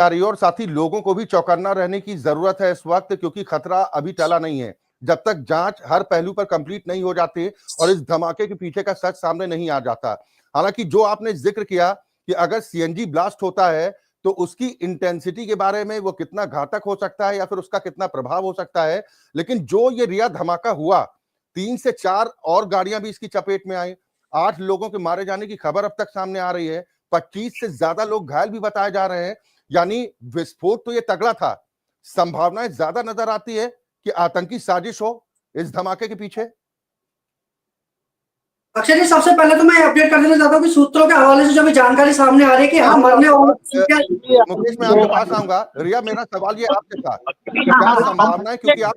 जा रही है और साथ ही लोगों को भी चौकन्ना रहने की जरूरत है इस वक्त, क्योंकि खतरा अभी टला नहीं है। जब तक जांच हर पहलू पर कंप्लीट नहीं हो जाती और इस धमाके के पीछे का सच सामने नहीं आ जाता। हालांकि जो आपने जिक्र किया कि अगर सीएनजी ब्लास्ट होता है तो उसकी इंटेंसिटी के बारे में, वो कितना घातक हो सकता है या फिर उसका कितना प्रभाव हो सकता है, लेकिन जो ये रिया धमाका हुआ, 3 से 4 और गाड़ियां भी इसकी चपेट में आई, 8 लोगों के मारे जाने की खबर अब तक सामने आ रही है, 25 से ज्यादा लोग घायल भी बताए जा रहे हैं। यानी विस्फोट तो ये तगड़ा था, संभावनाएं ज्यादा नजर आती है कि आतंकी साजिश हो इस धमाके के पीछे। अक्षय जी, सबसे पहले तो मैं अपडेट कर देना चाहता हूँ कि सूत्रों के हवाले से जो भी जानकारी सामने आ रही है कि हाँ मरने वाले। मुकेश, मैं आपके पास आऊंगा। रिया, मेरा सवाल ये आपसे था, क्या संभावना है, क्योंकि आप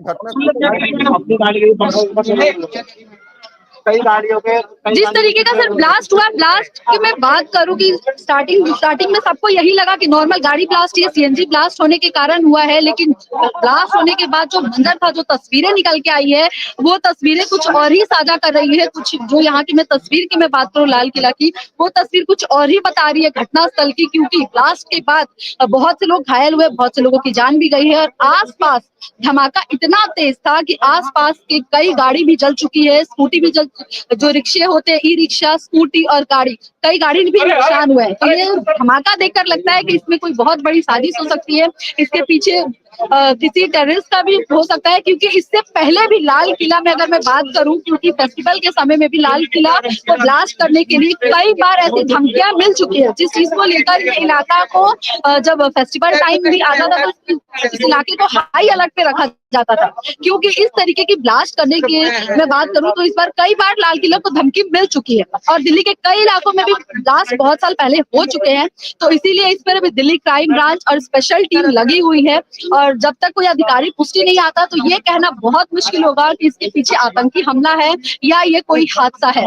कई गाड़ियों के जिस तरीके का सर ब्लास्ट हुआ, ब्लास्ट की मैं बात करूं कि स्टार्टिंग में सबको यही लगा कि नॉर्मल गाड़ी ब्लास्ट या सीएनजी ब्लास्ट होने के कारण हुआ है, लेकिन ब्लास्ट होने के बाद जो मंजर था, जो तस्वीरें निकल के आई है, वो तस्वीरें कुछ और ही साझा कर रही है। कुछ जो यहाँ की मैं तस्वीर की मैं बात करूँ लाल किला की, वो तस्वीर कुछ और ही बता रही है घटनास्थल की, क्योंकि ब्लास्ट के बाद बहुत से लोग घायल हुए, बहुत से लोगों की जान भी गई है और आसपास धमाका इतना तेज था कि आसपास के कई गाड़ी भी जल चुकी है, स्कूटी भी जल, जो रिक्शे होते हैं, ई रिक्शा, स्कूटी और गाड़ी, कई गाड़ी भी नुकसान हुए हैं। तो ये धमाका देखकर लगता है कि इसमें कोई बहुत बड़ी साजिश हो सकती है, इसके पीछे किसी टेररिस्ट का भी हो सकता है, क्योंकि इससे पहले भी लाल किला में अगर मैं बात करूं, क्योंकि फेस्टिवल के समय में भी लाल किला को ब्लास्ट करने के लिए कई बार ऐसी धमकियां मिल चुकी है, जिस चीज को लेकर ये इलाका को जब फेस्टिवल टाइम भी आता था तो इस इलाके को हाई अलर्ट पे रखा जाता था, क्योंकि इस तरीके की ब्लास्ट करने की मैं बात करूं तो इस बार कई बार लाल किला को धमकी मिल चुकी है और दिल्ली के कई इलाकों में भी ब्लास्ट बहुत साल पहले हो चुके हैं। तो इसीलिए इस पर अभी दिल्ली क्राइम ब्रांच और स्पेशल टीम लगी हुई है और जब तक कोई अधिकारी पुष्टि नहीं आता तो ये कहना बहुत मुश्किल होगा कि इसके पीछे आतंकी हमला है या ये कोई हादसा है।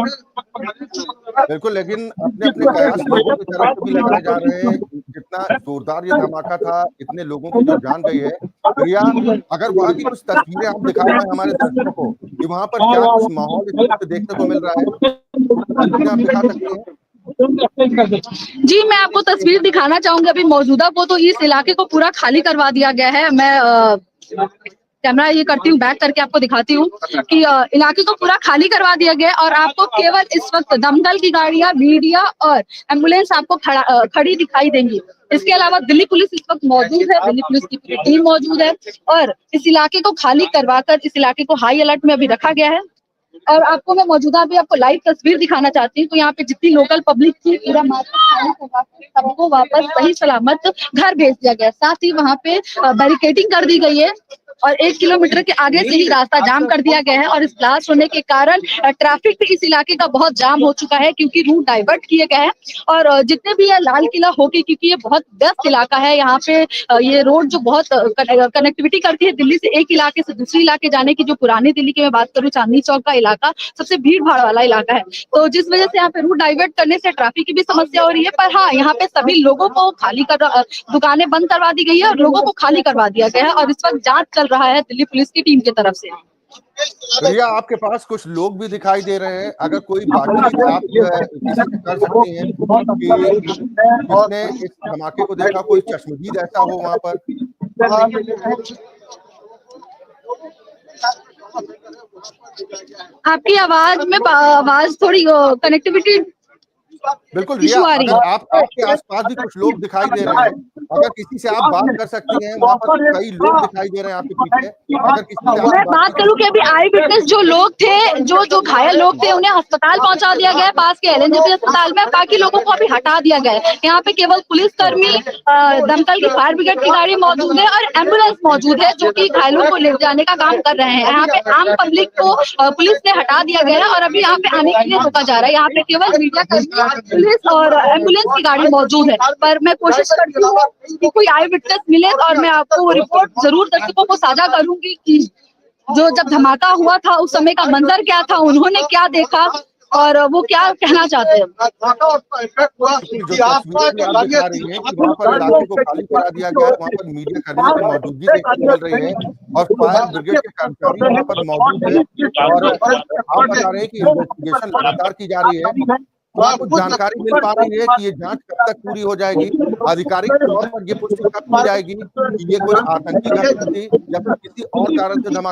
बिल्कुल, लेकिन अपने अपने कयास लोगों की तरफ से भी लगाए जा रहे हैं। जितना जोरदार ये धमाका था, इतने लोगों की जो जान गई है। रिया, अगर वहाँ की कुछ तस्वीरें आप दिखा पाए हमारे दर्शकों को कि वहाँ पर क्या कुछ माहौल इस वक्त देखने को मिल रहा है, आप दिखा सकते हैं? जी, मैं आपको तस्वीर दिखाना चाहूंगी। अभी मौजूदा को तो इस इलाके को पूरा खाली करवा दिया गया है। मैं कैमरा ये करती हूँ, बैक करके आपको दिखाती हूँ कि इलाके को पूरा खाली करवा दिया गया और आपको केवल इस वक्त दमकल की गाड़ियां, मीडिया और एम्बुलेंस आपको खड़ी दिखाई देंगी। इसके अलावा दिल्ली पुलिस इस वक्त मौजूद है, दिल्ली पुलिस की पूरी टीम मौजूद है और इस इलाके को खाली करवाकर इस इलाके को हाई अलर्ट में अभी रखा गया है। और आपको मैं मौजूदा भी आपको लाइव तस्वीर दिखाना चाहती हूँ। तो यहाँ पे जितनी लोकल पब्लिक थी, पूरा मार्केट खाली करवा कर सबको वापस सही सलामत घर भेज दिया गया। साथ ही वहाँ पे बैरिकेडिंग कर दी गई है और 1 किलोमीटर के आगे से ही रास्ता जाम कर दिया गया है और इस ब्लास्ट होने के कारण ट्रैफिक भी इस इलाके का बहुत जाम हो चुका है, क्योंकि रूट डाइवर्ट किए गए हैं। और जितने भी ये लाल किला होके, क्योंकि ये बहुत व्यस्त इलाका है, यहाँ पे ये रोड जो बहुत कनेक्टिविटी करती है दिल्ली से एक इलाके से दूसरे इलाके जाने की, जो पुरानी दिल्ली की मैं बात करूँ, चांदनी चौक का इलाका सबसे भीड़ भाड़ वाला इलाका है। तो जिस वजह से यहाँ पे रूट डाइवर्ट करने से ट्रैफिक की भी समस्या हो रही है। पर हाँ, यहाँ पे सभी लोगों को खाली कर, दुकानें बंद करवा दी गई है और लोगों को खाली करवा दिया गया है और इस वक्त जांच चल रहा है दिल्ली पुलिस की टीम की तरफ से। रिया, आपके पास कुछ लोग भी दिखाई दे रहे हैं, अगर कोई बातचीत आप किसी से कर सकती हैं कि जिसने इस धमाके को देखा, कोई चश्मदीद ऐसा हो वहां पर? आपकी आवाज थोड़ी कनेक्टिविटी बिल्कुल रिया, अगर आपके आसपास भी कुछ लोग दिखाई दे रहे हैं, अगर किसी से आप बात कर सकती हैं, वहाँ पर कई लोग दिखाई दे रहे हैं आपके पीछे, अगर किसी से मैं बात करूं कि अभी आई विटनेस जो लोग थे, जो घायल लोग थे, उन्हें अस्पताल पहुंचा दिया गया है, पास के एलएनजेपी अस्पताल में। बाकी लोगों को अभी हटा दिया गया है। यहाँ पे केवल पुलिसकर्मी, दमकल की फायर ब्रिगेड की गाड़ी मौजूद है और एम्बुलेंस मौजूद है, जो कि घायलों को ले जाने का काम कर रहे हैं। यहाँ पे आम पब्लिक को पुलिस ने हटा दिया गया है और अभी यहाँ पे आने के लिए रोका जा रहा है। यहाँ पे केवल मीडिया कर्मी, पुलिस और एम्बुलेंस की गाड़ी मौजूद है। पर मैं कोशिश करती हूँ कि कोई आई विटनेस मिले और मैं आपको रिपोर्ट जरूर दर्शकों को साझा करूंगी कि जो जब धमाका हुआ था उस समय का मंजर क्या था, उन्होंने क्या देखा और वो क्या कहना चाहते हैं। वहाँ पर इलाके को खाली करा दिया गया है, वहाँ पर मीडिया कर्मियों की मौजूदगी देखने मिल रही है और फायर ब्रिगेड के कर्मचारी वहाँ पर मौजूद है और आप बता रहे हैं कि इन्वेस्टिगेशन लगातार की जा रही है। क्या कुछ जानकारी मिल पा रही है कि ये जांच कब तक पूरी हो जाएगी? आधिकारिक तौर पर ये पुष्टि कब की जाएगी कि ये कोई आतंकी घटना थी या फिर किसी और कारण से धमाका